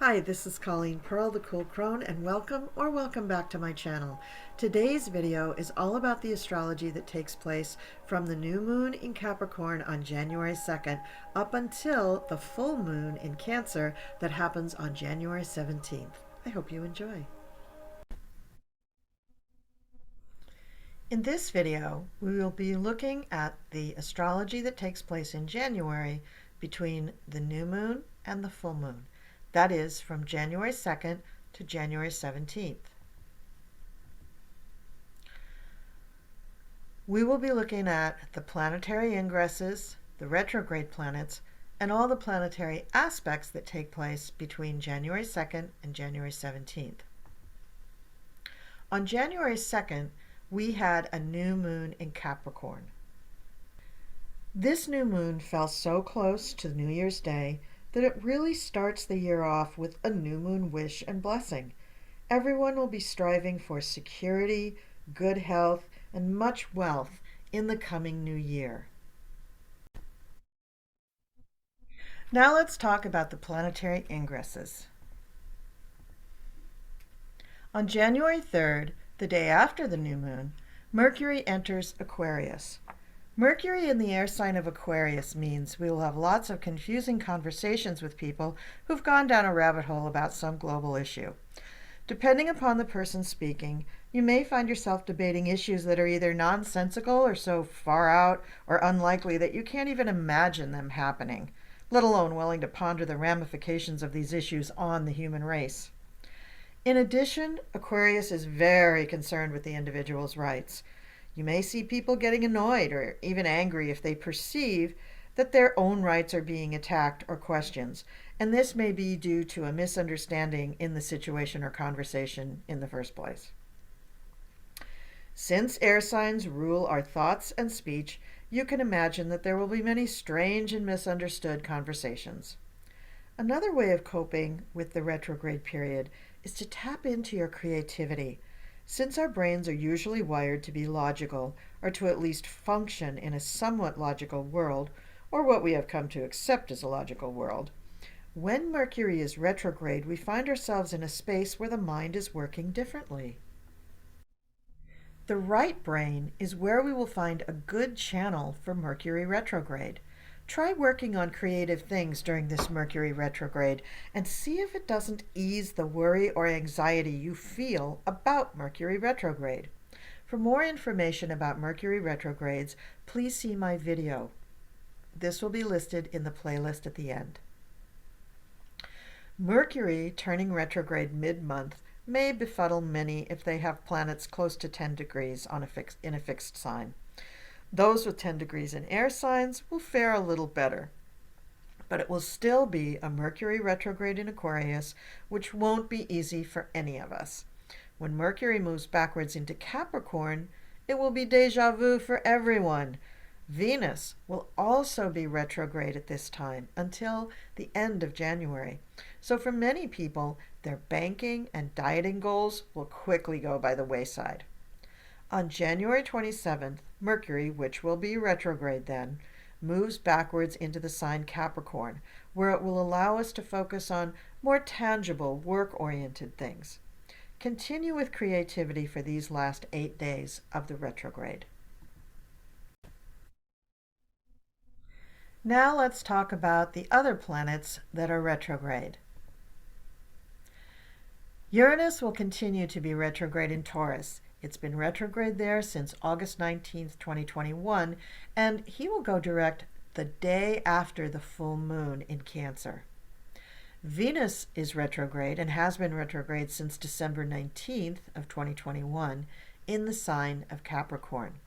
Hi, this is Colleen Pearl, the Cool Crone, and welcome back to my channel. Today's video is all about the astrology that takes place from the new moon in Capricorn on January 2nd up until the full moon in Cancer that happens on January 17th. I hope you enjoy. In this video, we will be looking at the astrology that takes place in January between the new moon and the full moon. That is from January 2nd to January 17th. We will be looking at the planetary ingresses, the retrograde planets, and all the planetary aspects that take place between January 2nd and January 17th. On January 2nd, we had a new moon in Capricorn. This new moon fell so close to New Year's Day that it really starts the year off with a new moon wish and blessing. Everyone will be striving for security, good health, and much wealth in the coming new year. Now let's talk about the planetary ingresses. On January 3rd, the day after the new moon, Mercury enters Aquarius. Mercury in the air sign of Aquarius means we will have lots of confusing conversations with people who've gone down a rabbit hole about some global issue. Depending upon the person speaking, you may find yourself debating issues that are either nonsensical or so far out or unlikely that you can't even imagine them happening, let alone willing to ponder the ramifications of these issues on the human race. In addition, Aquarius is very concerned with the individual's rights. You may see people getting annoyed or even angry if they perceive that their own rights are being attacked or questioned, and this may be due to a misunderstanding in the situation or conversation in the first place. Since air signs rule our thoughts and speech, you can imagine that there will be many strange and misunderstood conversations. Another way of coping with the retrograde period is to tap into your creativity. Since our brains are usually wired to be logical, or to at least function in a somewhat logical world, or what we have come to accept as a logical world, when Mercury is retrograde, we find ourselves in a space where the mind is working differently. The right brain is where we will find a good channel for Mercury retrograde. Try working on creative things during this Mercury retrograde and see if it doesn't ease the worry or anxiety you feel about Mercury retrograde. For more information about Mercury retrogrades, please see my video. This will be listed in the playlist at the end. Mercury turning retrograde mid-month may befuddle many if they have planets close to 10 degrees in a fixed sign. Those with 10 degrees in air signs will fare a little better, but it will still be a Mercury retrograde in Aquarius, which won't be easy for any of us. When Mercury moves backwards into Capricorn, it will be déjà vu for everyone. Venus will also be retrograde at this time until the end of January. So for many people, their banking and dieting goals will quickly go by the wayside. On January 27th, Mercury, which will be retrograde then, moves backwards into the sign Capricorn, where it will allow us to focus on more tangible, work-oriented things. Continue with creativity for these last 8 days of the retrograde. Now let's talk about the other planets that are retrograde. Uranus will continue to be retrograde in Taurus. It's been retrograde there since August 19th, 2021, and he will go direct the day after the full moon in Cancer. Venus is retrograde and has been retrograde since December 19th of 2021 in the sign of Capricorn.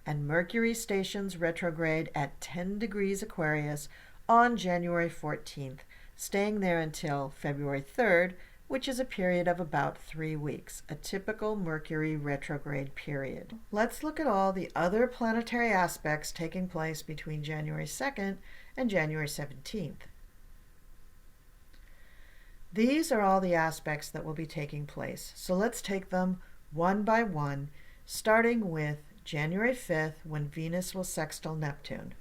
And Mercury stations retrograde at 10 degrees Aquarius on January 14th, staying there until February 3rd, which is a period of about 3 weeks, a typical Mercury retrograde period. Let's look at all the other planetary aspects taking place between January 2nd and January 17th. These are all the aspects that will be taking place, so let's take them one by one, starting with January 5th, when Venus will sextile Neptune.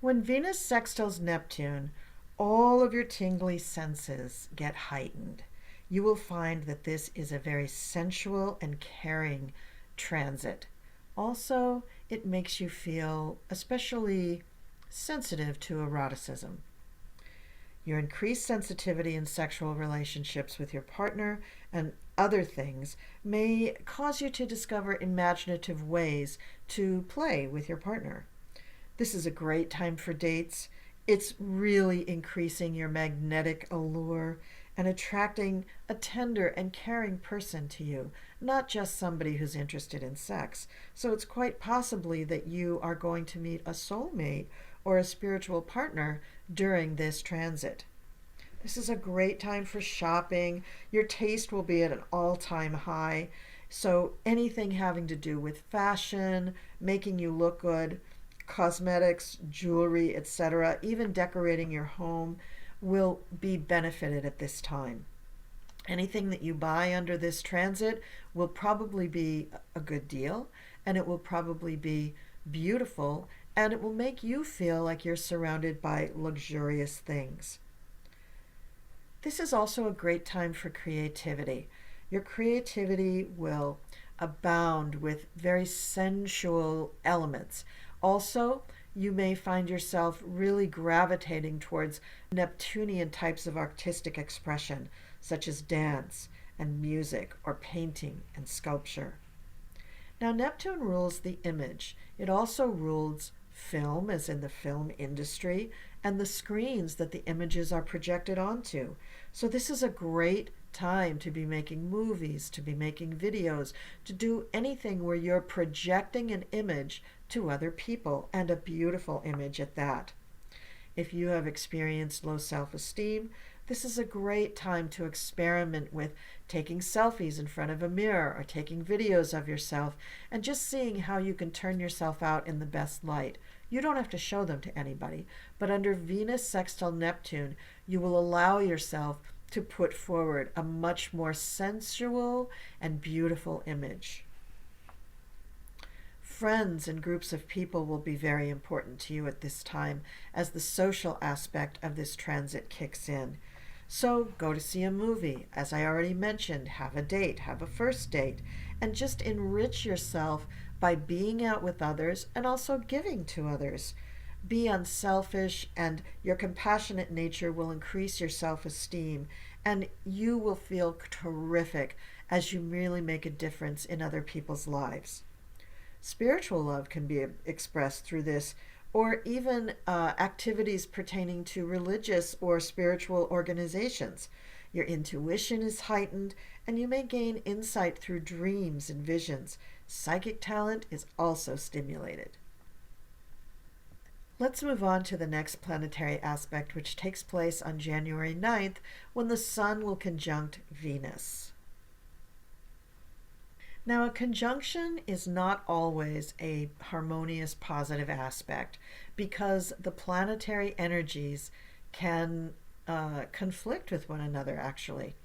When Venus sextiles Neptune, all of your tingly senses get heightened. You will find that this is a very sensual and caring transit. Also, it makes you feel especially sensitive to eroticism. Your increased sensitivity in sexual relationships with your partner and other things may cause you to discover imaginative ways to play with your partner. This is a great time for dates. It's really increasing your magnetic allure and attracting a tender and caring person to you, not just somebody who's interested in sex. So it's quite possibly that you are going to meet a soulmate or a spiritual partner during this transit. This is a great time for shopping. Your taste will be at an all-time high. So anything having to do with fashion, making you look good, cosmetics, jewelry, etc., even decorating your home will be benefited at this time. Anything that you buy under this transit will probably be a good deal, and it will probably be beautiful, and it will make you feel like you're surrounded by luxurious things. This is also a great time for creativity. Your creativity will abound with very sensual elements. Also, you may find yourself really gravitating towards Neptunian types of artistic expression, such as dance and music or painting and sculpture. Now, Neptune rules the image. It also rules film, as in the film industry, and the screens that the images are projected onto. So this is a great time to be making movies, to be making videos, to do anything where you're projecting an image to other people, and a beautiful image at that. If you have experienced low self-esteem, this is a great time to experiment with taking selfies in front of a mirror or taking videos of yourself and just seeing how you can turn yourself out in the best light. You don't have to show them to anybody, but under Venus sextile Neptune, you will allow yourself to put forward a much more sensual and beautiful image. Friends and groups of people will be very important to you at this time as the social aspect of this transit kicks in. So go to see a movie, as I already mentioned, have a date, have a first date, and just enrich yourself by being out with others and also giving to others. Be unselfish, and your compassionate nature will increase your self-esteem, and you will feel terrific as you really make a difference in other people's lives. Spiritual love can be expressed through this, or even activities pertaining to religious or spiritual organizations. Your intuition is heightened, and you may gain insight through dreams and visions. Psychic talent is also stimulated. Let's move on to the next planetary aspect, which takes place on January 9th, when the Sun will conjunct Venus. Now, a conjunction is not always a harmonious, positive aspect because the planetary energies can conflict with one another, actually.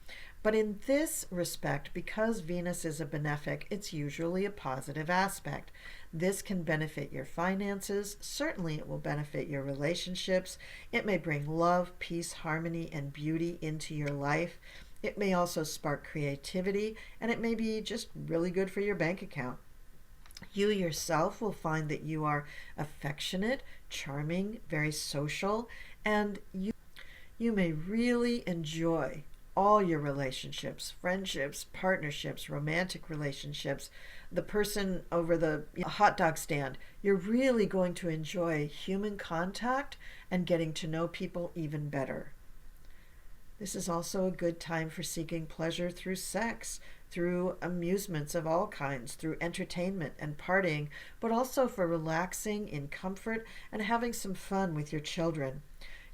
But in this respect, because Venus is a benefic, it's usually a positive aspect. This can benefit your finances. Certainly, it will benefit your relationships. It may bring love, peace, harmony, and beauty into your life. It may also spark creativity, and it may be just really good for your bank account. You yourself will find that you are affectionate, charming, very social, and you may really enjoy all your relationships, friendships, partnerships, romantic relationships, the person over the hot dog stand. You're really going to enjoy human contact and getting to know people even better. This is also a good time for seeking pleasure through sex, through amusements of all kinds, through entertainment and partying, but also for relaxing in comfort and having some fun with your children.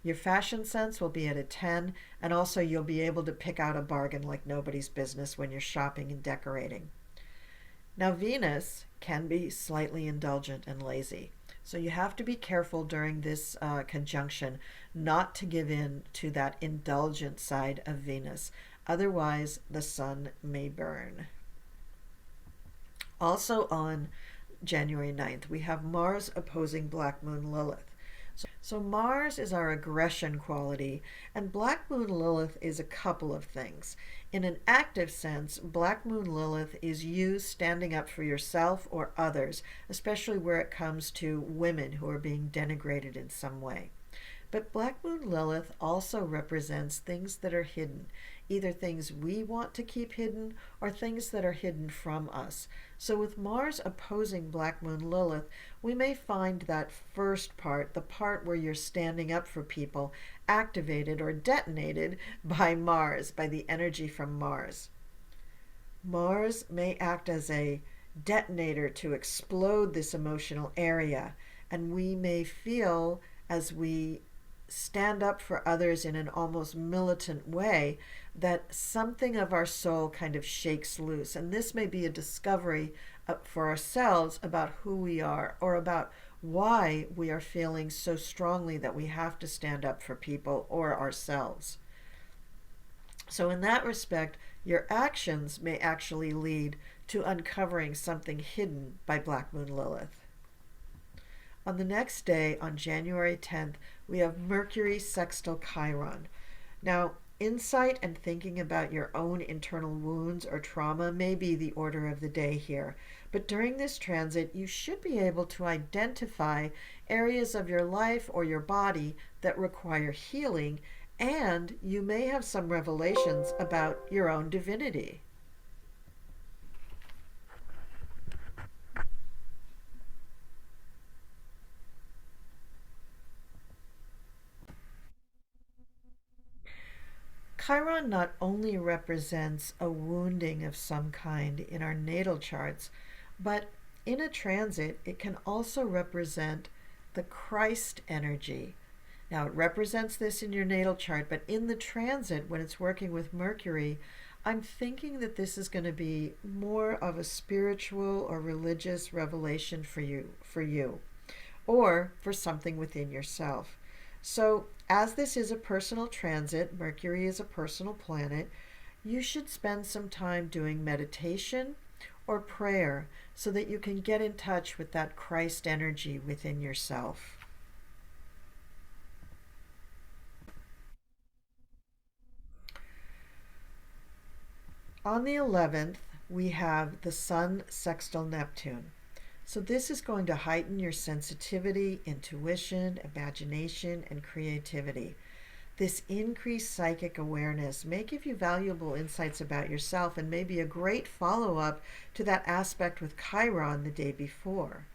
Your fashion sense will be at a 10, and also you'll be able to pick out a bargain like nobody's business when you're shopping and decorating. Now, Venus can be slightly indulgent and lazy. So you have to be careful during this conjunction not to give in to that indulgent side of Venus. Otherwise, the sun may burn. Also on January 9th, we have Mars opposing Black Moon Lilith. So Mars is our aggression quality, and Black Moon Lilith is a couple of things. In an active sense, Black Moon Lilith is you standing up for yourself or others, especially where it comes to women who are being denigrated in some way. But Black Moon Lilith also represents things that are hidden, either things we want to keep hidden or things that are hidden from us. So with Mars opposing Black Moon Lilith, we may find that first part, the part where you're standing up for people, activated or detonated by Mars, by the energy from Mars. Mars may act as a detonator to explode this emotional area, and we may feel as we stand up for others in an almost militant way that something of our soul kind of shakes loose. And this may be a discovery for ourselves about who we are or about why we are feeling so strongly that we have to stand up for people or ourselves. So in that respect, your actions may actually lead to uncovering something hidden by Black Moon Lilith. On the next day, on January 10th, we have Mercury sextile Chiron. Now, insight and thinking about your own internal wounds or trauma may be the order of the day here. But during this transit, you should be able to identify areas of your life or your body that require healing, and you may have some revelations about your own divinity. Chiron not only represents a wounding of some kind in our natal charts, but in a transit, it can also represent the Christ energy. Now, it represents this in your natal chart, but in the transit, when it's working with Mercury, I'm thinking that this is going to be more of a spiritual or religious revelation for you, or for something within yourself. So, as this is a personal transit, Mercury is a personal planet, you should spend some time doing meditation or prayer so that you can get in touch with that Christ energy within yourself. On the 11th, we have the Sun sextile Neptune. So this is going to heighten your sensitivity, intuition, imagination, and creativity. This increased psychic awareness may give you valuable insights about yourself and may be a great follow-up to that aspect with Chiron the day before.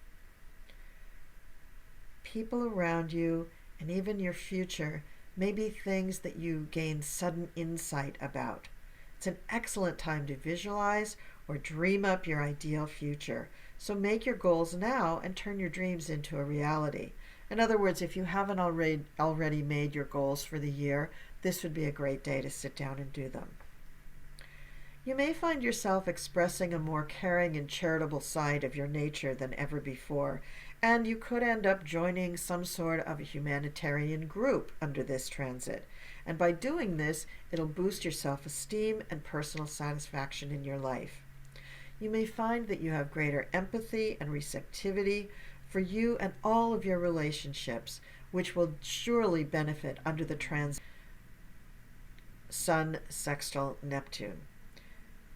People around you and even your future may be things that you gain sudden insight about. It's an excellent time to visualize or dream up your ideal future. So make your goals now and turn your dreams into a reality. In other words, if you haven't already made your goals for the year, this would be a great day to sit down and do them. You may find yourself expressing a more caring and charitable side of your nature than ever before, and you could end up joining some sort of a humanitarian group under this transit. And by doing this, it'll boost your self-esteem and personal satisfaction in your life. You may find that you have greater empathy and receptivity for you and all of your relationships, which will surely benefit under the transit Sun sextile Neptune.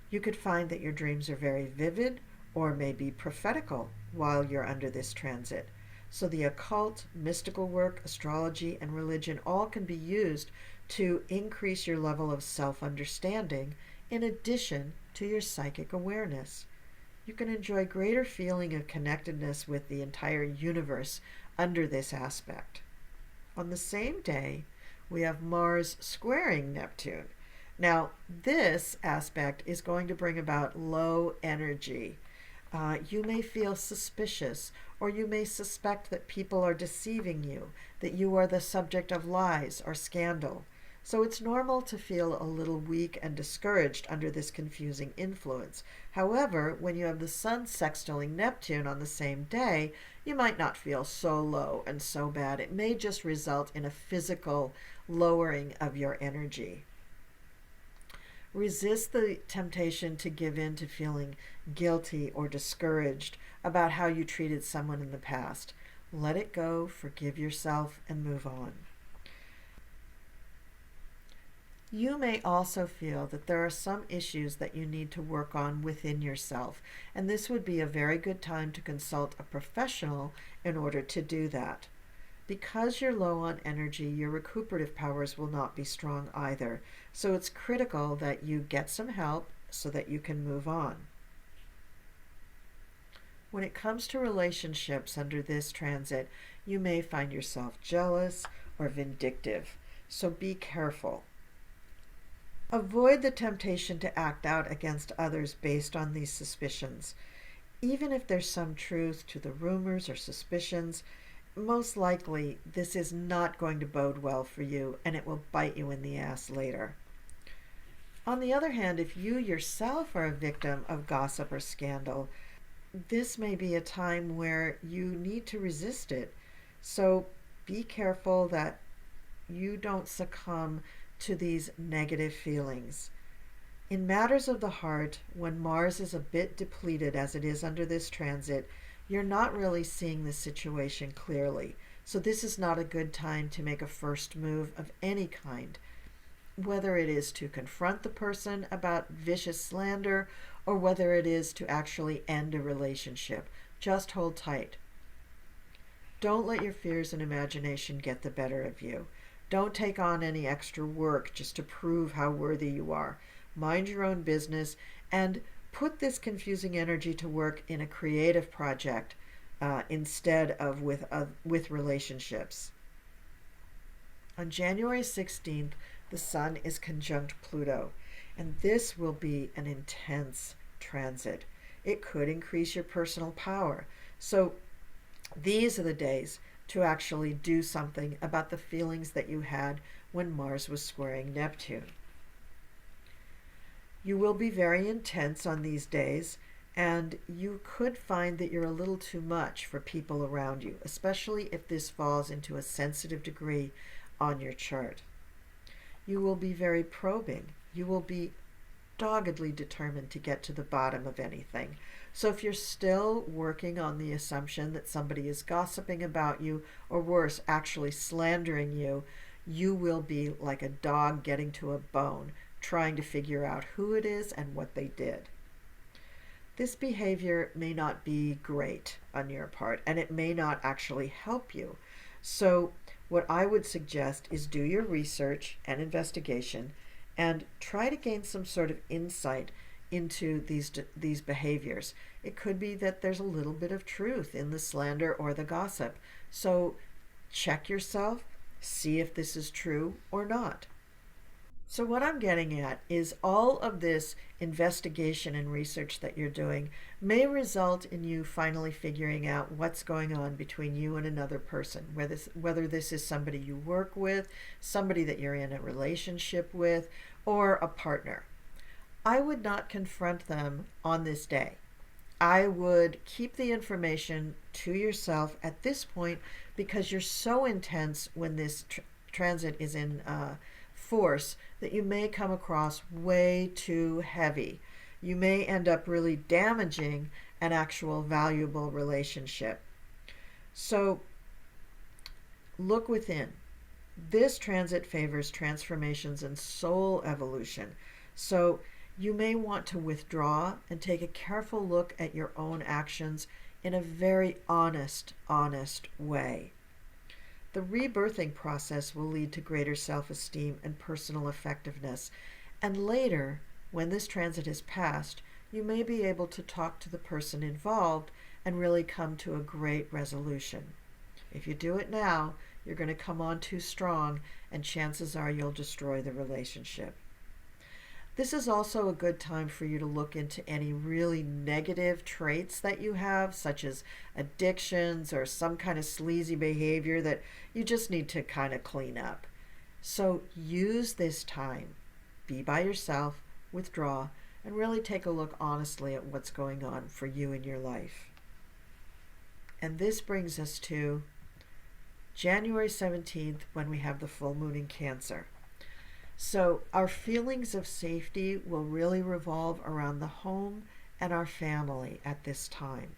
You could find that your dreams are very vivid or may be prophetical while you're under this transit. So the occult, mystical work, astrology, and religion all can be used to increase your level of self-understanding in addition to your psychic awareness. You can enjoy greater feeling of connectedness with the entire universe under this aspect. On the same day, we have Mars squaring Neptune. Now, this aspect is going to bring about low energy. You may feel suspicious, or you may suspect that people are deceiving you, that you are the subject of lies or scandal. So it's normal to feel a little weak and discouraged under this confusing influence. However, when you have the Sun sextiling Neptune on the same day, you might not feel so low and so bad. It may just result in a physical lowering of your energy. Resist the temptation to give in to feeling guilty or discouraged about how you treated someone in the past. Let it go, forgive yourself, and move on. You may also feel that there are some issues that you need to work on within yourself, and this would be a very good time to consult a professional in order to do that. Because you're low on energy, your recuperative powers will not be strong either, so it's critical that you get some help so that you can move on. When it comes to relationships under this transit, you may find yourself jealous or vindictive, so be careful. Avoid the temptation to act out against others based on these suspicions. Even if there's some truth to the rumors or suspicions, most likely this is not going to bode well for you, and it will bite you in the ass later. On the other hand, if you yourself are a victim of gossip or scandal, this may be a time where you need to resist it. So be careful that you don't succumb to these negative feelings. In matters of the heart, when Mars is a bit depleted as it is under this transit, you're not really seeing the situation clearly. So this is not a good time to make a first move of any kind, whether it is to confront the person about vicious slander or whether it is to actually end a relationship. Just hold tight. Don't let your fears and imagination get the better of you. Don't take on any extra work just to prove how worthy you are. Mind your own business and put this confusing energy to work in a creative project instead of with relationships. On January 16th, the Sun is conjunct Pluto, and this will be an intense transit. It could increase your personal power. So these are the days to actually do something about the feelings that you had when Mars was squaring Neptune. You will be very intense on these days, and you could find that you're a little too much for people around you, especially if this falls into a sensitive degree on your chart. You will be very probing. You will be doggedly determined to get to the bottom of anything. So if you're still working on the assumption that somebody is gossiping about you, or worse, actually slandering you, you will be like a dog getting to a bone, trying to figure out who it is and what they did. This behavior may not be great on your part, and it may not actually help you. So what I would suggest is do your research and investigation and try to gain some sort of insight into these behaviors. It could be that there's a little bit of truth in the slander or the gossip. So check yourself, see if this is true or not. So what I'm getting at is all of this investigation and research that you're doing may result in you finally figuring out what's going on between you and another person, whether this is somebody you work with, somebody that you're in a relationship with, or a partner. I would not confront them on this day. I would keep the information to yourself at this point because you're so intense when this transit is in force that you may come across way too heavy. You may end up really damaging an actual valuable relationship. So look within. This transit favors transformations and soul evolution. So you may want to withdraw and take a careful look at your own actions in a very honest way. The rebirthing process will lead to greater self-esteem and personal effectiveness. And later, when this transit is passed, you may be able to talk to the person involved and really come to a great resolution. If you do it now, you're going to come on too strong, and chances are you'll destroy the relationship. This is also a good time for you to look into any really negative traits that you have, such as addictions or some kind of sleazy behavior that you just need to kind of clean up. So use this time. Be by yourself, withdraw, and really take a look honestly at what's going on for you in your life. And this brings us to January 17th, when we have the full moon in Cancer. So our feelings of safety will really revolve around the home and our family at this time.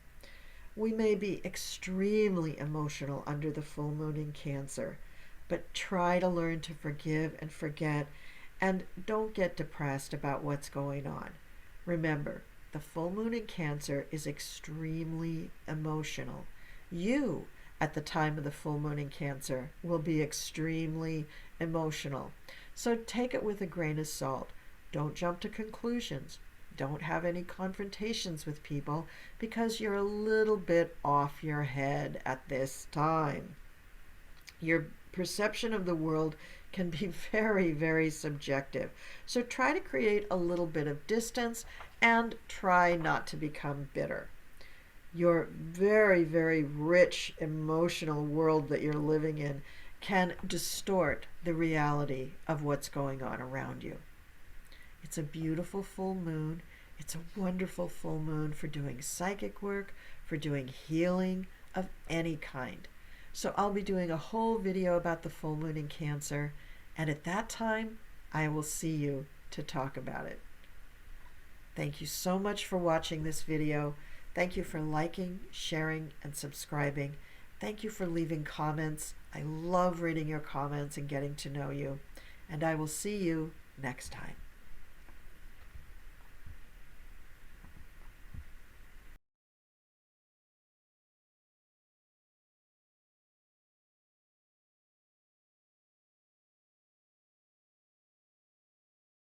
We may be extremely emotional under the full moon in Cancer, but try to learn to forgive and forget, and don't get depressed about what's going on. Remember, the full moon in Cancer is extremely emotional. You, at the time of the full moon in Cancer, will be extremely emotional. So take it with a grain of salt. Don't jump to conclusions. Don't have any confrontations with people because you're a little bit off your head at this time. Your perception of the world can be very, very subjective. So try to create a little bit of distance and try not to become bitter. Your very, very rich emotional world that you're living in can distort the reality of what's going on around you. It's a beautiful full moon. It's a wonderful full moon for doing psychic work, for doing healing of any kind. So I'll be doing a whole video about the full moon in Cancer, and at that time, I will see you to talk about it. Thank you so much for watching this video. Thank you for liking, sharing, and subscribing. Thank you for leaving comments. I love reading your comments and getting to know you. And I will see you next time.